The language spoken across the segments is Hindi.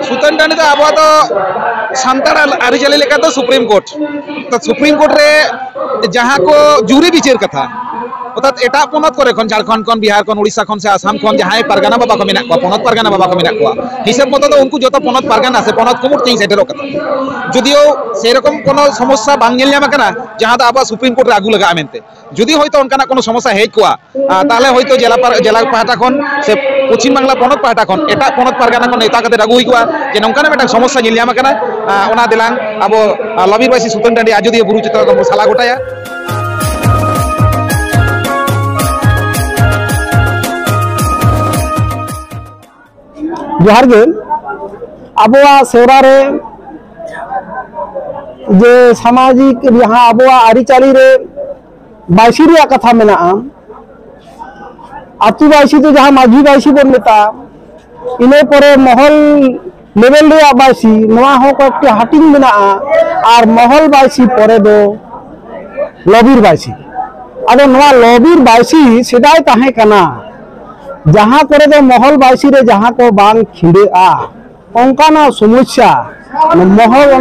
सुतन टाणी अब सानतार आरिचाली लेका तो सुप्रीम कोर्ट तो सुप्रीम कोर्ट रे जहाँ को जुरी विचार कथा अर्थात एटा पनत करे खन झारखंड खन बिहार खन उड़ीसा खन से आसाम खन जहाँ पारगाना बाबा को मेना को पनत पारगाना बाबा को मेना को हिसाब मत तो उनको जो पनत पारगाना से पनत कुमुट तीन सेटेरो कथा जदियो से रकम कोनो समस्या बांग नेल ᱧᱟᱢ kana जहाँ तो अब सुप्रीम कोर्ट रे आगू लगा मेनते जदि होयतो उनकाना कोनो समस्या हेज कोआ ताले होयतो जिला पाहटा खन से पश्चिम बांगला पनत पाहटा खन एटा पनत पारगाना खन नेता कते आगू हुई जे नौकाना मेटा समस्या नेल ᱧᱟᱢ kana ओना दिलांग अब लबीरबासी सुतन टांडी आजोदिया बुरु चित्र को साला गोटाया जोहार गे आबोआ सेवरा रे जे सामाजिक यहाँ आबोआ आरिचाली रे बायसी रे कथा मेना आतु बायसी तो जहाँ माझी बायसी बन मेता इने परे महल लेवल रे बायसी नवा हो कटे हाटिंग मेना और महल बायसी परे दो लबीर बायसी आदो नवा लबीर बायसी सेदाय ताहे कना जहाँ करे दो महल बायसी रे जहाँ को बांग खिंडे अंकाना समस्या महल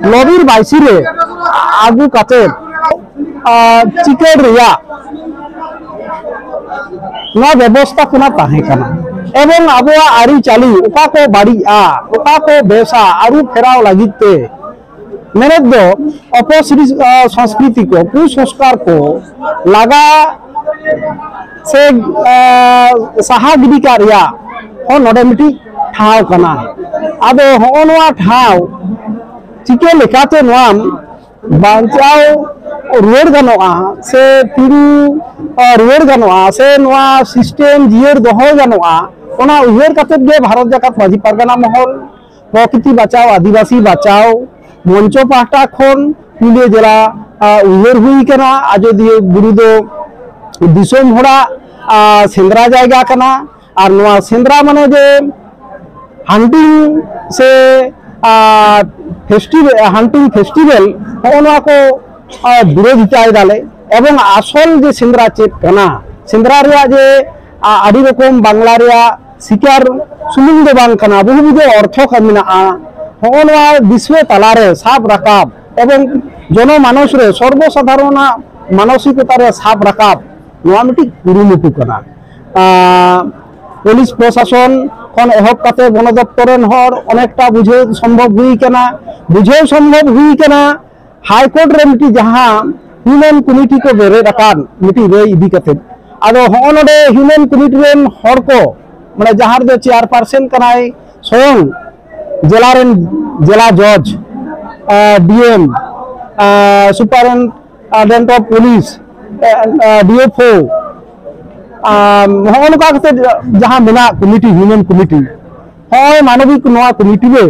लबीर बायसी रे आगू काते चिकेट रिया ना व्यवस्था कोना ताहे कना एवं आबोआ आरिचाली ओका को बाड़ी ओका को बेसा आरु फेराव लागिते मेरे दो अपसृ संस्कृति को कुसंस्कार को लगा से साहा गिदी का रिया हो नोडे मिटी ठाव कना आदो हो नोआ ठाव चिके लेकाते नोआम बांचाव रुवाड़ गानोआ से तिरु रुवाड़ गानोआ से नोआ सिस्टेम जियर दोहो गानोआ ओना उहेर काते गे भारत जाकात माझी पारगाना महल प्रकृति बचाओ आदिवासी बचाओ मंचो पाहटा खन पुलिया जिला उहेर हुई कना आजोदिया बुरु दो दिसोम होड़ा सेंद्रा जायगा कना और नवा सेंद्रा माने जे हंटिंग से हंटिंग फेस्टिवल होना को विरोधिता दाले एवं आसल जे सेंद्रा चेक कना सेंद्रा रिया जे आदि रकम बांगला रिया शिकार सुमुंग दो बांग कना बहु विधो अर्थ कमिना होना विश्व तलारे साब राकाब एवं जन मानस रे सर्वसाधारण मानसिकता रे साब राकाब नोआ मिटी कुरुमुटु कना पुलिस प्रशासन खन एहब काते वन दप्तरन हर अनेकटा बुझे संभव हुई कना बुझे संभव हुई कना हाईकोर्ट रे मिटी जहां ह्यूमन कमिटी को बेरे रकान मिटी रे इदी कते आदो होनोडे ह्यूमन कमिटी रेन हर को माने जहां दो चेयरपर्सन कनाय स्वयं जिला जज DM superintendent of police DFO होनका जहां मेना कमिटी ह्यूमन कमिटी होय मानविक नोआ कमिटी रे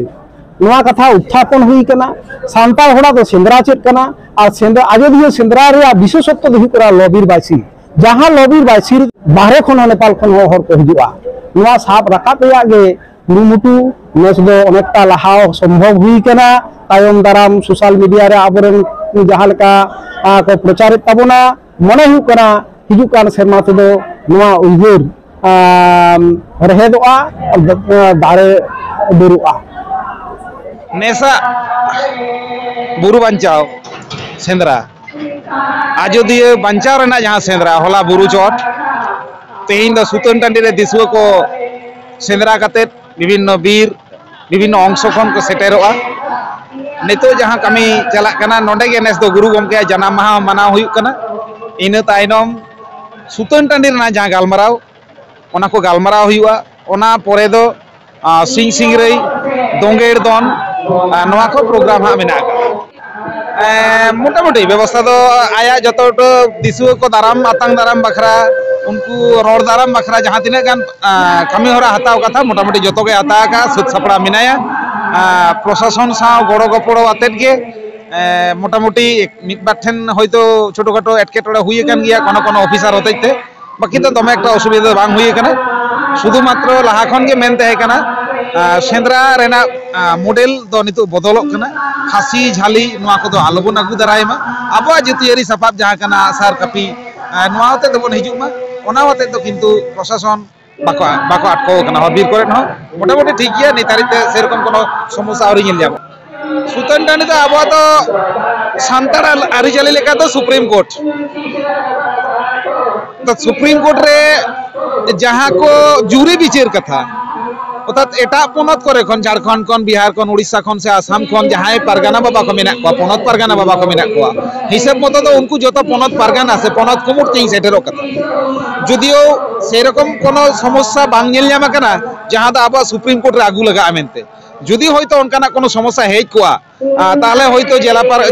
नोआ कथा उत्थापन हुई कना सांताल होड़ा तो सेंद्रा चेत कना और सेंद्रा आजोदिया सेंद्रा रे विशेषत्व दहि करा लबीर बायसी जहां लबीर बायसी बाहरे खन नेपाल खन हर को हिजुआ नोआ साब राकाब या गे कुरुमुटु नेस दो अनेकटा लहाव संभव हुई कना तायम दाराम सोशल मीडिया रे आबरेन जहां लेका को प्रचारित ताबोना मने हु कना हिजुकान सेरमा ते दो नोआ उइगर रहेदोआ दारे बुरुआ नेसा बुरु बांचाव सेंद्रा आजोदिया बांचाव रेना जहां सेंद्रा होला बुरु चोट तेहिन द सुतन टांडी रे दिसुआ को सेंद्रा काते विभिन्न बीर विभिन्न अंश खन को सेटेरोआ नितो जहां कमी चला कना नोंडे गे नेस दो गुरु गमके जन्म माहा मनाव हुई कना इन तायनम सुतन टांडी रेना जहां गालमाराव ओना को गालमाराव हुआ ओना परे दो सिंग सिंगरई दोंगेर दोन नोआ को प्रोग्राम हा मेना मोटामुटी व्यवस्था तो आया जतो दिसुआ को दाराम आतंग दाराम बखरा उनको रोड दाराम बखरा जहां तिना गान कमी होरा हताव कथा मोटामुटी जतो के हता का सुत सपड़ा मिनाया प्रशासन साव गड़ो गपड़ो आतेत गे मोटामुटी मिट बाठेन होयतो छोटो खाटो एटकेटोड़ा हुई कान गिया कोनो कोनो ऑफिसर होतेते बाकी तो दमे एकटा असुविधा बांग हुई कना शुधु मात्र लाहा खन गे मेन तहे कना सेंद्रा रेना मॉडल दो नितो बदलक कना खासी झाली नोआ को दो आलोबन आगु दारायमा आबो जतियारी सपाब जहां कना आसार कापी नोआ होते दबन हिजुमा ओना होते तो किंतु प्रशासन बाको आटको कना हर बीर करे न मोटामुटी ठीक गया नितारिते सेरकम कोनो समस्या आउरी नेल जाम सुतन टांडी तो आबो तो सान्तार आरिचाली लेका तो सुप्रीम कोर्ट तो सुप्रीम कोर्ट रे जहां को जुरी बिचार कथा अर्थात एटा पनत करे खन झारखंड खन बिहार खन उड़ीसा खन से आसाम खन जहां पारगाना बाबा को मेना को पनत पारगाना बाबा को मेना को हिसाब मतो तो उनको जो पनत पारगाना से पनत कुमुट तीन सेटेरो कथा जदियो सेरकम कोनो समस्या बांग नेल ᱧᱟᱢ आकना जहां दा आबा सुप्रीम कोर्ट रे आगु लगा मेनते যদি হয়তো অনকানা কোনো সমস্যা হেই কোয়া তাহলে হয়তো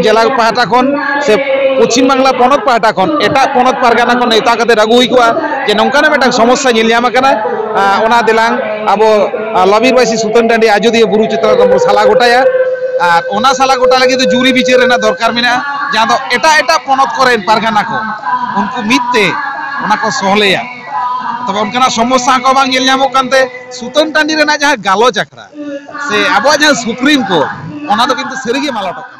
জেলা পাহাটা কোন সে পশ্চিম বাংলা পনত পাহাটা কোন এটা পনত পারগানা কোন নেতা কাতে রাগু হই কোয়া যে নংকানা মেটা সমস্যা নেল ᱧᱟᱢ आकना ওনা দিলাং আবো লবিরবাসী সুতন টান্ডি আজদিয়া বুরু চিত্র কম সালা গোটায়া আর ওনা সালা গোটা লাগি তো জুরি বিচার রেনা দরকার মেনা যাদো এটা পনত করেন পারগানা কো উনকু মিততে ওনা কো সহলেয়া तब उनका समस्या को बांग नेल ᱧᱟᱢᱚᱜ कानते सुतन टांडी रेना जहां गालो चक्रा से आबो जहां सुप्रीम कोर्ट ओना दो किंतु सरीगे मालटक